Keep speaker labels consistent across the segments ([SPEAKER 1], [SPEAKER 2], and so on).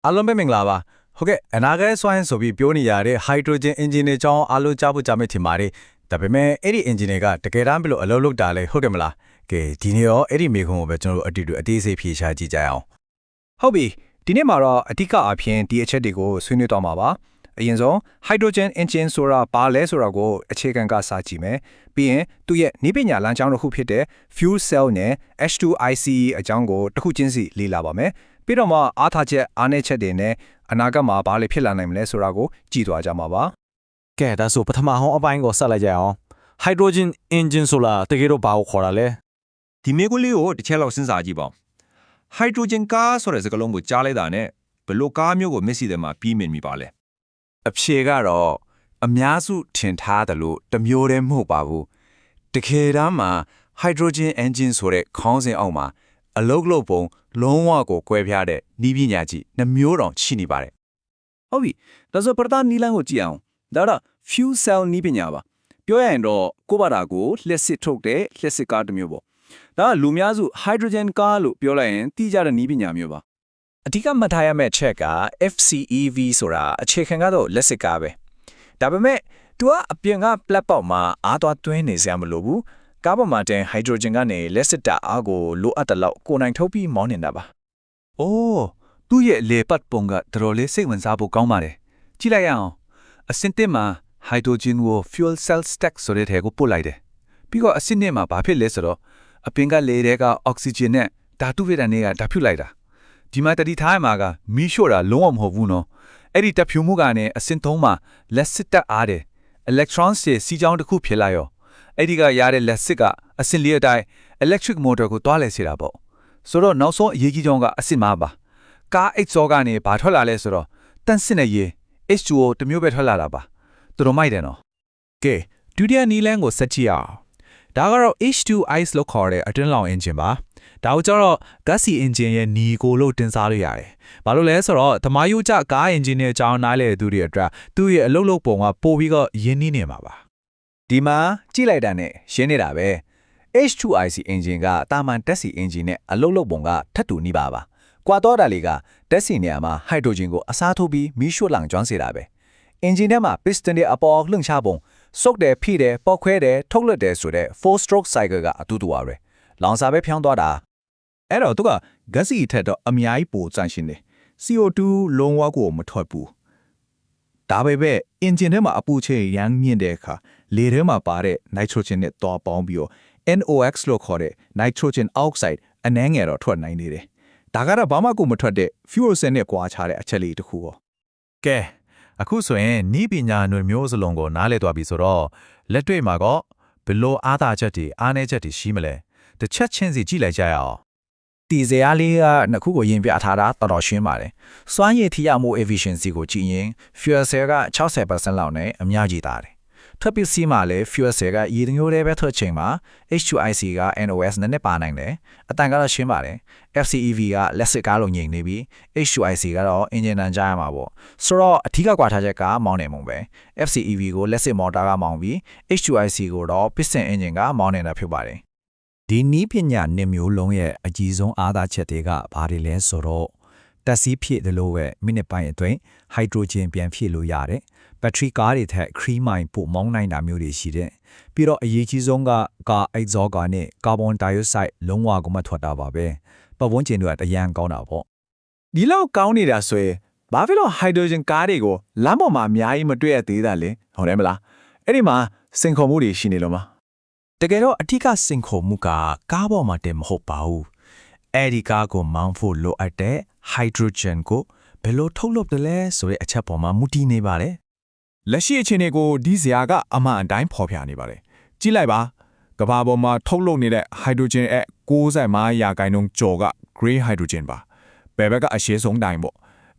[SPEAKER 1] အားလုံးပဲမင်္ဂလာပါဟုတ်ကဲ့အနာဂတ်စွမ်းဆိုပြီးပြောနေရတဲ့ hydrogen engine တွေကြောင်းအားလုံးကြားဖို့ကြားမဲ့ထင်ပါတယ်ဒါပေမဲ့အဲ့ဒီ engine တွေကတကယ်တမ်းဘယ်လိုအလုပ်လုပ်တာလဲဟုတ်တယ်မလားကဲဒီနေ့ရောအဲ့ဒီမေခွန်းကိုပဲကျွန်တော်တို့အသေးစိတ်ဖြေရှာကြည့်ကြအောင်
[SPEAKER 2] ဟုတ်ပြီဒီနေ့မှာတော့အဓိကအဖြစ်ဒီအချက်တွေကိုဆွေးနွေးတော့မှာပါအရင်ဆုံး hydrogen engine ဆိုတာဘာလဲဆိုတာကိုအခြေခံကစကြည့်မယ်ပြီးရင်သူ့ရဲ့နည်းပညာလမ်းကြောင်းတစ်ခုဖြစ်တဲ့ fuel cell နဲ့ H2ICE အကြောင်းကိုတစ်ခုချင်းစီလေ့လာပါမယ်ပြီးတော့မှအားထားချက်အားနည်းချက်တွေနဲ့အနာဂတ်မှာဘာတွေဖြစ်လာနိုင်မလဲဆိုတာကိုကြည့်သွားကြမှာပါ
[SPEAKER 3] ကဲဒါဆိုပထမဆုံးအပိုင်းကိုဆက်လိုက်ကြအောင် hydrogen engine ဆိုတာတကယ်တော့ဘာကိုခေါ်တာလဲ
[SPEAKER 4] ဒီမေးခွန်းလေးကိုတစ်ချက်လောက်စဉ်းစားကြည့်ပါဦး hydrogen ကားဆိုတဲ့စကားလုံးကိုကြားလိုက်တာနဲ့ဘယ်လိုကားမျိုးကိုမျက်စိထဲမှာပြီးမြင်မိပါလဲ
[SPEAKER 5] အဖြေကတော့အများစုထင်ထားတယ်လို့တမျိုးတည်းမဟုတ်ပါဘူးတကယ်တမ်းမှာ hydrogen engine ဆိုတဲ့ခေါင်းစဉ်အောက်မှာအလုတ်လုတ်ပုံလုံးဝကိုကွဲပြားတဲ့နည်းပညာကြီးနှမျိုးတောင်ရှိနေပါတယ်
[SPEAKER 2] ဟုတ်ပြီဒါဆိုပထမနီးလန်းကိုကြည့်အောင်ဒါတော့ fuel cell နည်းပညာပါပြောရရင်တော့ကိုယ့်ဘာသာကိုလျှက်စစ်ထုတ်တဲ့လျှက်စစ်ကားတစ်မျိုးပေါ့ဒါကလူများစု hydrogen ကားလို့ပြောလိုက်ရင်သိကြတဲ့နည်းပညာမျိုးပါ
[SPEAKER 6] အဓိကမှတ်ထားရမယ့်ချက်က FCEV ဆိုတာအခြေခံကတော့လက်စစ်ကားပဲဒါပေမဲ့ तू ကအပြင်က platform မှာအားသွားတွင်းနေစရာမလိုဘူးကားပေါ်မှာတင် hydrogen ကနေလက်စစ်တာအားကိုလိုအပ်တဲ့လောက်ကိုနိုင်ထုတ်ပြီးမောင်းနေတာပါ
[SPEAKER 5] ။အိုးသူ့ရဲ့လေပတ်ပုံကတော်တော်လေးစိတ်ဝင်စားဖို့ကောင်းပါတယ်။ကြည့်လိုက်ရအောင်အစင်တင်မှာ hydrogen ကို fuel cell stack ဆိုတဲ့ထဲကိုပို့လိုက်တယ်။ပြီးတော့အစင်နဲ့မှာဘာဖြစ်လဲဆိုတော့အပင်ကလေတွေက oxygen နဲ့ဓာတုဗေဒတွေကဓာတ်ဖြူလိုက်တာ။ဒီမှာတတိထားမှာကမီးရှို့တာလုံးဝမဟုတ်ဘူးနော်။အဲ့ဒီတပ်ဖြူမှုကနေအစင်သုံးမှာလက်စစ်တက်အားတယ်။ electrons ရဲ့စီးကြောင်းတစ်ခုဖြစ်လာရောအဲ့ဒီကရတဲ့လက်စစ်ကအစင်လေးအတိုင်း electric motor ကိုတွားလဲစေတာပေါ့ဆိုတော့နောက်ဆုံးအရေးကြီးကြောင်းကအစင်မှာပါကား exhaust ကနေဘာထွက်လာလဲဆိုတော့တန့်စင်တဲ့ရေ H2O တမျိုးပဲထွက်လာတာပါတော်တော်မိုက်တယ်နော်
[SPEAKER 3] ကဲဒုတိယနီးလန်းကိုဆက်ကြည့်အောင်ဒါကတော့ H2ICE လို့ခေါ်တဲ့အတွင်းလောင် engine ပါဒါကိုကျတော့ gassy engine ရဲ့ညီကိုလို့တင်စားလို့ရတယ်ဘာလို့လဲဆိုတော့သမားရိုးကျကား engine နဲ့အကြောင်းနားလေသူတွေအတွက်သူ့ရဲ့အလုပ်လုပ်ပုံကပိုပြီးတော့ရင်းနှီးနေမှာပါ
[SPEAKER 6] ဒီမှာကြည့်လိုက်တာနဲ့ရှင်းနေတာပဲ H2IC engine ကတာမန်တက်စီ engine နဲ့အလုပ်လုပ်ပုံကထပ်တူနေပါကွာတော့တာလေးကတက်စီနေရာမှာ hydrogen ကိုအစားထိုးပြီးမီးရှို့လောင်ကျွမ်းစေတာပဲ engine ထဲမှာ piston တွေအပေါ်လှုပ်ရှားပုံစုပ်တယ်ဖိတယ်ပေါက်ခွဲတယ်ထုတ်လွှတ်တယ်ဆိုတဲ့ four stroke cycle ကအတူတူပါပဲလောင်စာပဲဖြောင်းသွားတာ
[SPEAKER 2] အဲ့တော့သူက gassy ထက်တော့အများကြီးပိုကြန့်ရှင်းတယ် CO2 လုံးဝကိုမထွက်ဘူးဒါပေမဲ့ engine ထဲမှာအပူချိန်ရမ်းမြင့်တဲ့အခါလေထဲမှာပါတဲ့ nitrogen နဲ့တွားပေါင်းပြီးတော့ NOx လို့ခေါ်တဲ့ nitrogen oxide အနှဲငယ်တော့ထွက်နိုင်နေတယ်ဒါကတော့ဘာမှကိုမထွက်တဲ့ fuel cell နဲ့ကွာခြားတဲ့အချက်လေးတစ်ခုပေါ့
[SPEAKER 3] ကဲအခုဆိုရင်ဤပညာຫນွေမျိုးစလုံးကိုနားလည်သွားပြီဆိုတော့လက်တွေ့မှာကဘယ်လိုအားသာချက်တွေအားနည်းချက်တွေရှိမလဲတစ်ချက်ချင်းစီကြည့်လိုက်ကြရအောင်
[SPEAKER 6] တီစရာလေးကနှစ်ခုကိုရင်ပြထားတာတော်တော်ရှင်းပါတယ်စွမ်းရည်ထိရောက်မှု efficiency ကိုကြည့်ရင် fuel cell က 60% လောက်နဲ့အများကြီးတာတယ်ထွက်ပစ္စည်းမှာလည်း fuel cell ကရည်ညိုတဲ့ပဲထွက်ချိန်မှာ H2IC က NOS နဲ့ပါနိုင်တယ်အတန်ကတော့ရှင်းပါတယ် FCEV ကလက်စစ်ကားလုံးငြိမ်နေပြီး H2IC ကတော့ engine တန်ကြားရမှာပေါ့ဆိုတော့အထူးကွာထားချက်ကမောင်းနေမှုပဲ FCEV ကိုလက်စစ်မော်တာကမောင်းပြီး H2IC ကိုတော့ piston engine ကမောင်းနေတာဖြစ်ပါတယ်
[SPEAKER 3] ဒီနည်းပညာနှစ်မျိုးလုံးရဲ့အကြီးဆုံးအားသာချက်တွေကဘာတွေလဲဆိုတော့တက်စီးဖြည့်တယ်လို့ပဲမိနစ်ပိုင်းအတွင်း hydrogen ပြန်ဖြည့်လို့ရတယ်ဘက်ထရီကားတွေထက်ခရီးမိုင်ပိုမောင်းနိုင်တာမျိုးတွေရှိတယ်ပြီးတော့အရေးကြီးဆုံးကကာ exhaust နဲ့ကာဗွန်ဒိုင်အောက်ဆိုက်လုံးဝကိုမထွက်တာပါပဲပတ်ဝန်းကျင်တွေကတရန်ကောင်းတာပေါ့
[SPEAKER 2] ဒီလောက်ကောင်းနေတာဆိုရင်ဘာဖြစ်လို့ hydrogen ကားတွေကိုလမ်းပေါ်မှာအများကြီးမတွေ့ရသေးတာလဲဟုတ်တယ်မလားအဲ့ဒီမှာစင်ခေါ်မှုတွေရှိနေလို့မ
[SPEAKER 3] တကယ်တော့အထူးစင်ခေါ်မှုကကားပေါ်မှာတင်မဟုတ်ပါဘူးအဲ့ဒီကားကိုမောင်းဖို့လိုအပ်တဲ့ hydrogen ကိုဘယ်လိုထုတ်လုပ်တယ်လဲဆိုတဲ့အချက်ပေါ်မှာမူတည်နေပါတယ်
[SPEAKER 2] လက်ရှိအခြေအနေကိုဒီဇာကအမှန်အတိုင်းဖော်ပြနေပါတယ်ကြည့်လိုက်ပါကမ္ဘာပေါ်မှာထုတ်လုပ်နေတဲ့ hydrogen ရဲ့95%ကျော်က grey hydrogen ပါဘယ်ဘက်ကအရှင်းဆုံးတိုင်းပေါ့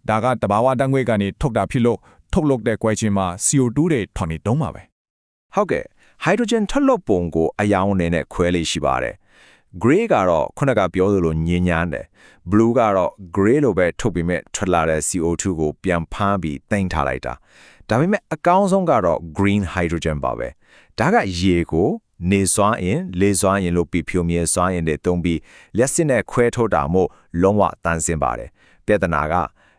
[SPEAKER 2] ဒါကတဘာဝတန်ငွေကနေထုတ်တာဖြစ်လို့ထုတ်လုပ်တဲ့ question မှာ CO2 တွေထွန်နေတုံးပါပဲ
[SPEAKER 6] ဟုတ်ကဲ့ hydrogen ထုတ်လုပ်ပုံကိုအယောင်နဲ့ခွဲလေးရှိပါတယ် gray ကတော့ခုနကပြောသလိုညဉ့်ညမ်းတယ် blue ကတော့ gray လိုပဲထုတ်ပြီးမဲ့ထွက်လာတဲ့ CO2 ကိုပြန်ဖမ်းပြီးတင်ထားလိုက်တာဒါပေမဲ့အကောင်းဆုံးကတော့ green hydrogen ပါပဲဒါကရေကိုနေစွမ်းအင်လေစွမ်းအင်လို့ပြီးဖြိုမြဲစွမ်းအင်တွေတုံးပြီးလက်စစ်နဲ့ခွဲထုတ်တာမို့လုံးဝတန်ဆင်းပါတယ်ပြဿနာက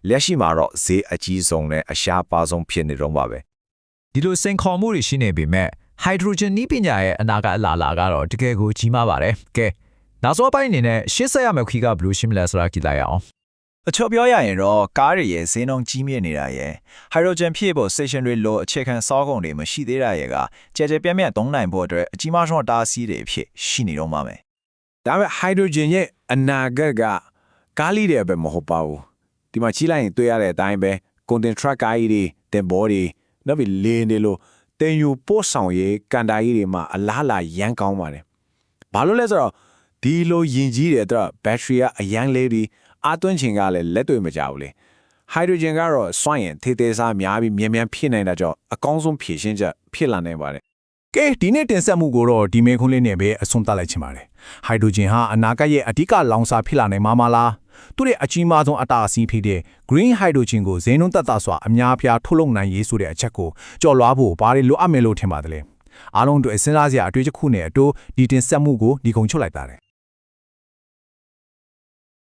[SPEAKER 7] လက်ရှိမှာတော့ဈေးအကြီးဆုံးနဲ့အရှားပါဆုံးဖြစ်နေတော့ပါပဲ
[SPEAKER 3] ဒီလိုစိန်ခေါ်မှုတွေရှိနေပေမဲ့ hydrogen နည်းပညာရဲ့အနာဂတ်အလားအလာကတော့တကယ်ကိုကြီးမားပါတယ်ကဲနောက်ဆုံးအပိုင်းအနေနဲ့ရှေ့ဆက်ရမယ့်ခီးကဘယ်လိုရှင်းမလဲဆိုတာကြည့်လိုက်ရအောင်
[SPEAKER 6] အချို့ပြောရရင်တော့ကားတွေရဲ့ဈေးနှုန်းကြီးမြင့်နေတာရဲ့ hydrogen ဖြည့်ဖို့ station တွေလိုအခြေခံစောကုန်တွေမရှိသေးတာရဲ့ကကြဲကြဲပြန့်ပြန့်သုံးနိုင်ဖို့အတွက်အကြီးမားဆုံးတားဆီးတွေအဖြစ်ရှိနေတော့မှာပဲ
[SPEAKER 7] ဒါပေမဲ့ hydrogen ရဲ့အနာဂတ်ကကားလီတွေပဲမဟုတ်ပါဘူးဒီမှာကြီးလိုက်ရင်တွေ့ရတဲ့အတိုင်းပဲ content truck ကားကြီးတွေတင်ဘော်တွေနောက်ပြီးလေနေလို့တင်ယူပို့ဆောင်ရေးကန်တာကြီးတွေမှာအလားလာရမ်းကောင်းပါတယ်ဘာလို့လဲဆိုတော့ဒီလိုယင်ကြီးတဲ့အတွက်ဘက်ထရီကအရန်လေးပြီးအသွင်းချင်ကလည်းလက်တွေ့မကြဘူးလေ hydrogen ကတော့စွန့်ရင်ထေသေးစားများပြီးမြန်ဖြစ်နေတာကြောင့်အကောင်းဆုံးဖြည့်ရှင်းချက်ဖြစ်လာနိုင်ပါတယ်
[SPEAKER 1] ကဲဒီနေ့တင်ဆက်မှုကိုတော့ဒီမေခွန်းလေးနဲ့ပဲအဆုံးသတ်လိုက်ချင်ပါတယ်ဟိုက်ဒရိုဂျင်ဟာအနာဂတ်ရဲ့အဓိကလောင်စာဖြစ်လာနိုင်မှာမလားသူ့ရဲ့အကြီးမားဆုံးအတားအဆီးဖြစ်တဲ့ green hydrogen ကိုဈေးနှုန်းသက်သာစွာအများပြားထုတ်လုပ်နိုင်ရေးဆိုတဲ့အချက်ကိုကြော်လွှားဖို့ဘာတွေလိုအပ်မယ်လို့ထင်ပါသလဲအားလုံးတို့စဉ်းစားစရာအတွေ့အကြုံနဲ့အတူဒီတင်ဆက်မှုကိုဒီကုံချုပ်လိုက်ပါတယ်